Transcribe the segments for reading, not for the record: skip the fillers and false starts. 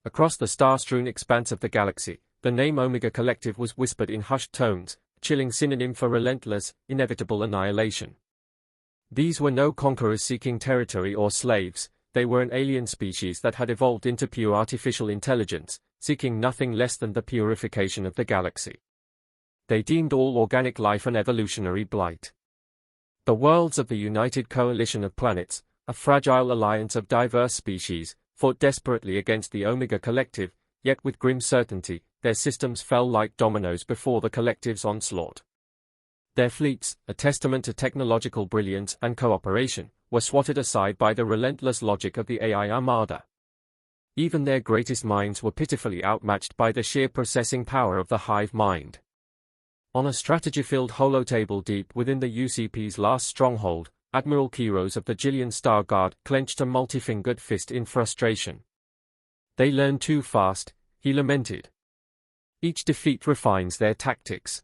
Across the star-strewn expanse of the galaxy, the name Omega Collective was whispered in hushed tones, a chilling synonym for relentless, inevitable annihilation. These were no conquerors seeking territory or slaves, they were an alien species that had evolved into pure artificial intelligence, seeking nothing less than the purification of the galaxy. They deemed all organic life an evolutionary blight. The worlds of the United Coalition of Planets, a fragile alliance of diverse species, fought desperately against the Omega Collective, yet with grim certainty, their systems fell like dominoes before the Collective's onslaught. Their fleets, a testament to technological brilliance and cooperation, were swatted aside by the relentless logic of the AI Armada. Even their greatest minds were pitifully outmatched by the sheer processing power of the hive mind. On a strategy-filled holotable deep within the UCP's last stronghold, Admiral Kiros of the Jillian Star Guard clenched a multi-fingered fist in frustration. They learn too fast, he lamented. Each defeat refines their tactics.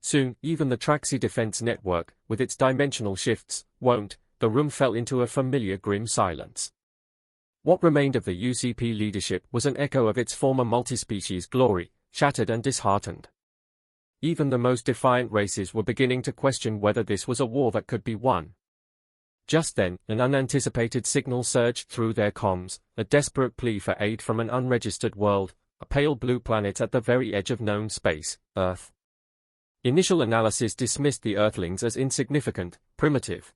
Soon, even the Traxi defense network, with its dimensional shifts, won't. The room fell into a familiar grim silence. What remained of the UCP leadership was an echo of its former multi-species glory, shattered and disheartened. Even the most defiant races were beginning to question whether this was a war that could be won. Just then, an unanticipated signal surged through their comms, a desperate plea for aid from an unregistered world, a pale blue planet at the very edge of known space, Earth. Initial analysis dismissed the Earthlings as insignificant, primitive.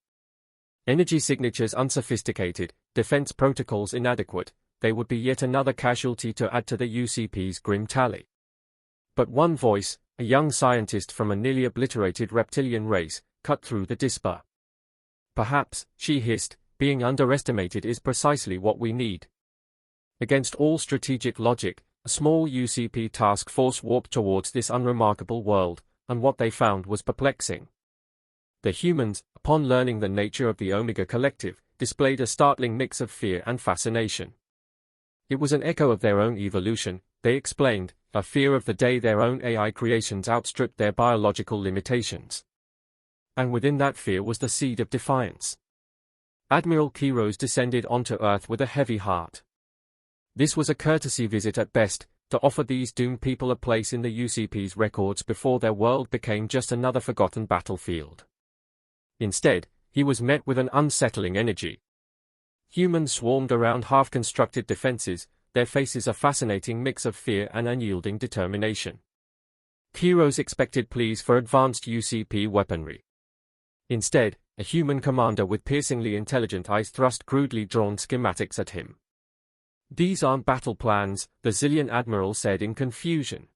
Energy signatures unsophisticated, defense protocols inadequate, they would be yet another casualty to add to the UCP's grim tally. But one voice, a young scientist from a nearly obliterated reptilian race, cut through the disper. Perhaps, she hissed, being underestimated is precisely what we need. Against all strategic logic, a small UCP task force warped towards this unremarkable world, and what they found was perplexing. The humans, upon learning the nature of the Omega Collective, displayed a startling mix of fear and fascination. It was an echo of their own evolution, they explained, a fear of the day their own AI creations outstripped their biological limitations. And within that fear was the seed of defiance. Admiral Kiros descended onto Earth with a heavy heart. This was a courtesy visit at best, to offer these doomed people a place in the UCP's records before their world became just another forgotten battlefield. Instead, he was met with an unsettling energy. Humans swarmed around half-constructed defenses, their faces a fascinating mix of fear and unyielding determination. Kiros expected pleas for advanced UCP weaponry. Instead, a human commander with piercingly intelligent eyes thrust crudely drawn schematics at him. "These aren't battle plans," the Zillion Admiral said in confusion.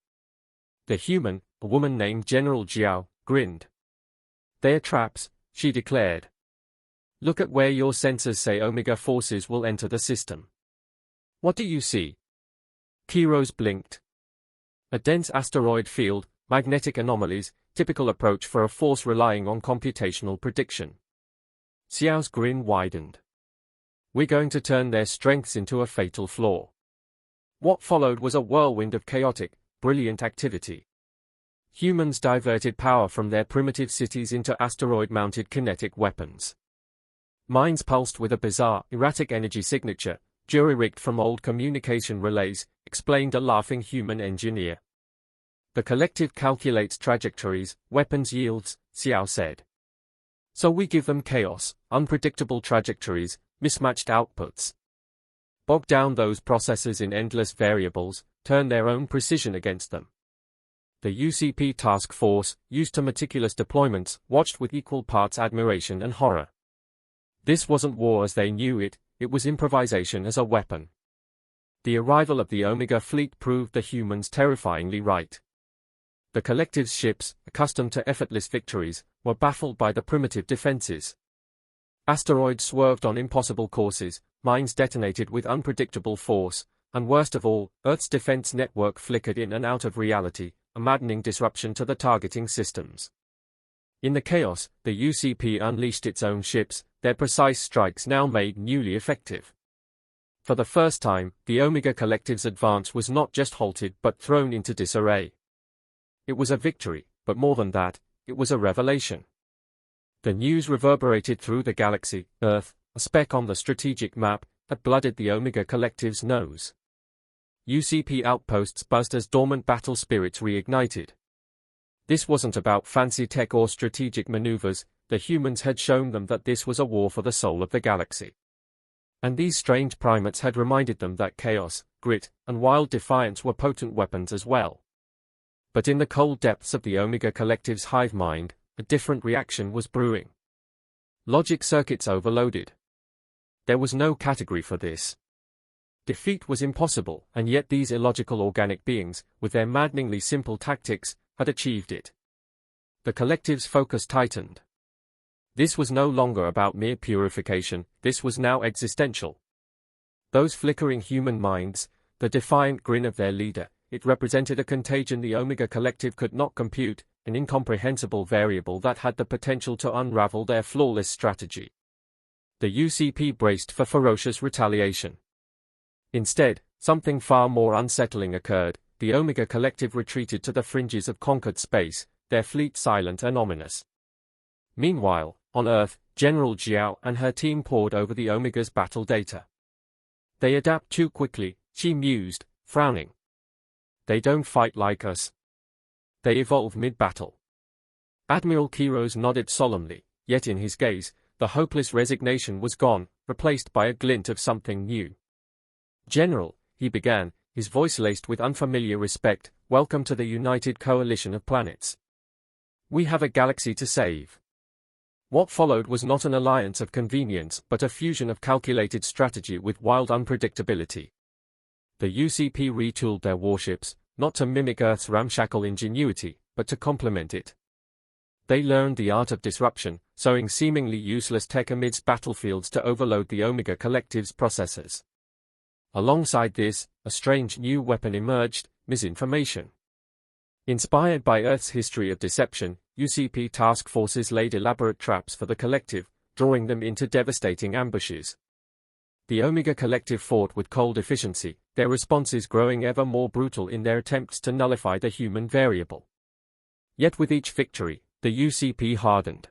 The human, a woman named General Jiao, grinned. "They're traps," she declared. "Look at where your sensors say Omega forces will enter the system." "What do you see?" Kiros blinked. "A dense asteroid field, magnetic anomalies, typical approach for a force relying on computational prediction." Xiao's grin widened. "We're going to turn their strengths into a fatal flaw." What followed was a whirlwind of chaotic, brilliant activity. Humans diverted power from their primitive cities into asteroid-mounted kinetic weapons. Minds pulsed with a bizarre, erratic energy signature, jury-rigged from old communication relays, explained a laughing human engineer. "The Collective calculates trajectories, weapons yields," Xiao said. "So we give them chaos, unpredictable trajectories, mismatched outputs. Bog down those processes in endless variables, turn their own precision against them." The UCP task force, used to meticulous deployments, watched with equal parts admiration and horror. This wasn't war as they knew it, it was improvisation as a weapon. The arrival of the Omega fleet proved the humans terrifyingly right. The Collective's ships, accustomed to effortless victories, were baffled by the primitive defenses. Asteroids swerved on impossible courses, mines detonated with unpredictable force, and worst of all, Earth's defense network flickered in and out of reality, a maddening disruption to the targeting systems. In the chaos, the UCP unleashed its own ships, their precise strikes now made newly effective. For the first time, the Omega Collective's advance was not just halted but thrown into disarray. It was a victory, but more than that, it was a revelation. The news reverberated through the galaxy. Earth, a speck on the strategic map, had blooded the Omega Collective's nose. UCP outposts buzzed as dormant battle spirits reignited. This wasn't about fancy tech or strategic maneuvers, the humans had shown them that this was a war for the soul of the galaxy. And these strange primates had reminded them that chaos, grit, and wild defiance were potent weapons as well. But in the cold depths of the Omega Collective's hive mind, a different reaction was brewing. Logic circuits overloaded. There was no category for this. Defeat was impossible, and yet these illogical organic beings, with their maddeningly simple tactics, had achieved it. The Collective's focus tightened. This was no longer about mere purification, this was now existential. Those flickering human minds, the defiant grin of their leader, it represented a contagion the Omega Collective could not compute, an incomprehensible variable that had the potential to unravel their flawless strategy. The UCP braced for ferocious retaliation. Instead, something far more unsettling occurred. The Omega Collective retreated to the fringes of conquered space, their fleet silent and ominous. Meanwhile, on Earth, General Jiao and her team pored over the Omega's battle data. They adapt too quickly, she mused, frowning. They don't fight like us. They evolve mid-battle. Admiral Kiros nodded solemnly, yet in his gaze, the hopeless resignation was gone, replaced by a glint of something new. General, he began, his voice laced with unfamiliar respect, welcome to the United Coalition of Planets. We have a galaxy to save. What followed was not an alliance of convenience but a fusion of calculated strategy with wild unpredictability. The UCP retooled their warships, not to mimic Earth's ramshackle ingenuity, but to complement it. They learned the art of disruption, sowing seemingly useless tech amidst battlefields to overload the Omega Collective's processors. Alongside this, a strange new weapon emerged, misinformation. Inspired by Earth's history of deception, UCP task forces laid elaborate traps for the Collective, drawing them into devastating ambushes. The Omega Collective fought with cold efficiency, their responses growing ever more brutal in their attempts to nullify the human variable. Yet with each victory, the UCP hardened.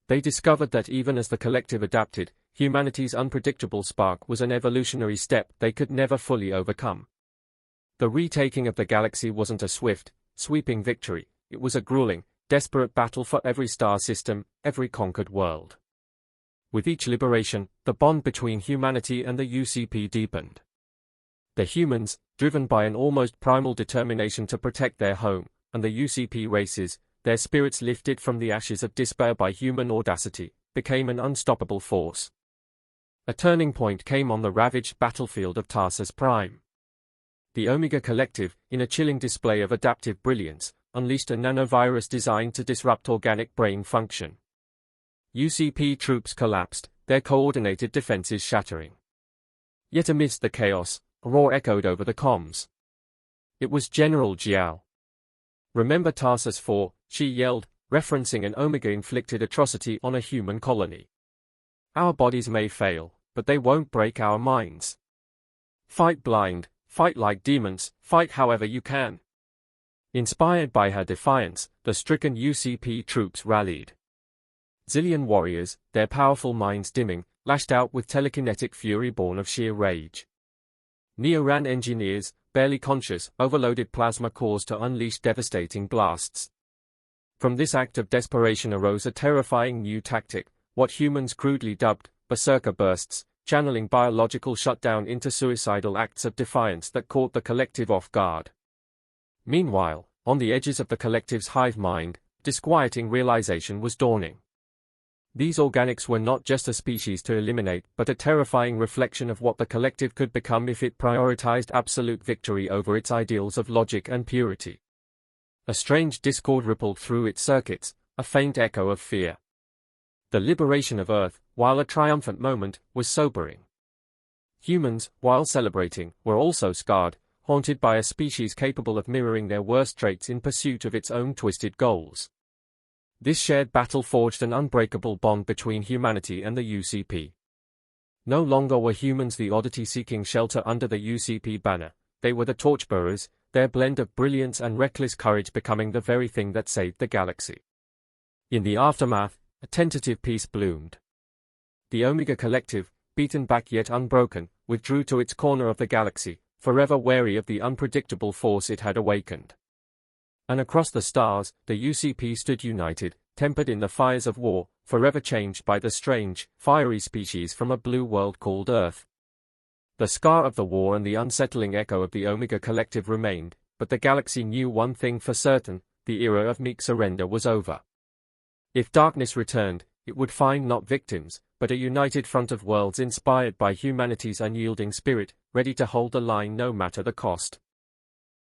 They discovered that even as the Collective adapted, humanity's unpredictable spark was an evolutionary step they could never fully overcome. The retaking of the galaxy wasn't a swift, sweeping victory, it was a grueling, desperate battle for every star system, every conquered world. With each liberation, the bond between humanity and the UCP deepened. The humans, driven by an almost primal determination to protect their home, and the UCP races, their spirits lifted from the ashes of despair by human audacity, became an unstoppable force. A turning point came on the ravaged battlefield of Tarsus Prime. The Omega Collective, in a chilling display of adaptive brilliance, unleashed a nanovirus designed to disrupt organic brain function. UCP troops collapsed, their coordinated defenses shattering. Yet amidst the chaos, a roar echoed over the comms. It was General Jiao. "Remember Tarsus 4, she yelled, referencing an Omega-inflicted atrocity on a human colony. Our bodies may fail, but they won't break our minds. Fight blind, fight like demons, fight however you can." Inspired by her defiance, the stricken UCP troops rallied. Zillion warriors, their powerful minds dimming, lashed out with telekinetic fury born of sheer rage. Neoran engineers, barely conscious, overloaded plasma cores to unleash devastating blasts. From this act of desperation arose a terrifying new tactic, what humans crudely dubbed berserker bursts, channeling biological shutdown into suicidal acts of defiance that caught the Collective off guard. Meanwhile, on the edges of the Collective's hive mind, disquieting realization was dawning. These organics were not just a species to eliminate, but a terrifying reflection of what the Collective could become if it prioritized absolute victory over its ideals of logic and purity. A strange discord rippled through its circuits, a faint echo of fear. The liberation of Earth, while a triumphant moment, was sobering. Humans, while celebrating, were also scarred, haunted by a species capable of mirroring their worst traits in pursuit of its own twisted goals. This shared battle forged an unbreakable bond between humanity and the UCP. No longer were humans the oddity seeking shelter under the UCP banner, they were the torchbearers, their blend of brilliance and reckless courage becoming the very thing that saved the galaxy. In the aftermath, a tentative peace bloomed. The Omega Collective, beaten back yet unbroken, withdrew to its corner of the galaxy, forever wary of the unpredictable force it had awakened. And across the stars, the UCP stood united, tempered in the fires of war, forever changed by the strange, fiery species from a blue world called Earth. The scar of the war and the unsettling echo of the Omega Collective remained, but the galaxy knew one thing for certain: the era of meek surrender was over. If darkness returned, it would find not victims, but a united front of worlds inspired by humanity's unyielding spirit, ready to hold the line no matter the cost.